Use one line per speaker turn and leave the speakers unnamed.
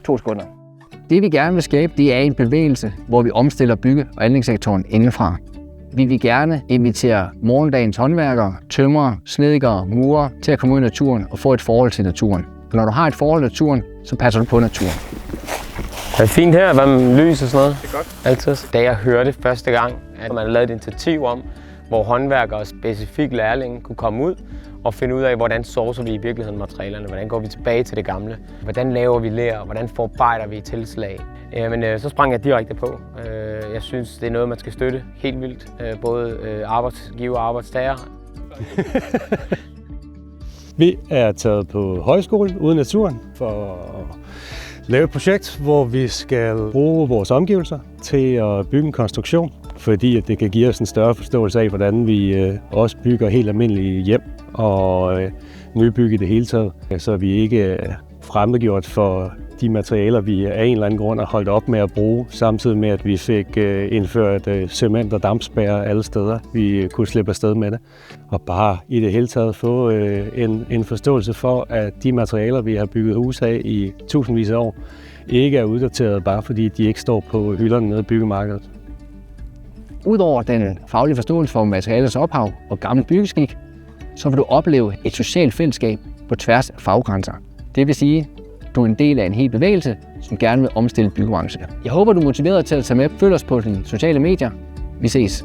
2 sekunder. Det vi gerne vil skabe, det er en bevægelse, hvor vi omstiller bygge- og anlægssektoren indenfra. Vi vil gerne invitere morgendagens håndværkere, tømrere, snedkere, murere til at komme ud i naturen og få et forhold til naturen. Og når du har et forhold til naturen, så passer du på naturen.
Det er fint her, hvad med lys og sådan noget. Det er godt. Altid. Da jeg hørte første gang, at man havde lavet et initiativ om, hvor håndværkere og specifikt lærlinge kunne komme ud og finde ud af, hvordan sourcer vi i virkeligheden materialerne, hvordan går vi tilbage til det gamle, hvordan laver vi ler, hvordan forarbejder vi tilslag. Men så sprang jeg direkte på. Jeg synes, det er noget, man skal støtte helt vildt, både arbejdsgiver og arbejdstager.
Vi er taget på højskole ude i naturen for at lave et projekt, hvor vi skal bruge vores omgivelser til at bygge en konstruktion, fordi det kan give os en større forståelse af, hvordan vi også bygger helt almindelige hjem og nybygge det hele taget, så vi ikke er fremmedgjort for de materialer, vi af en eller anden grund har holdt op med at bruge, samtidig med, at vi fik indført cement og dampspærrer alle steder. Vi kunne slippe afsted med det. Og bare i det hele taget få en forståelse for, at de materialer, vi har bygget hus af i tusindvis af år, ikke er uddateret, bare fordi de ikke står på hylderne nede i byggemarkedet.
Udover den faglige forståelse for materialers ophav og gammel byggeskik, så vil du opleve et socialt fællesskab på tværs af faggrænser. Det vil sige, du er en del af en hel bevægelse, som gerne vil omstille byggebranchen. Jeg håber, du er motiveret til at tage med. Følg os på de sociale medier. Vi ses.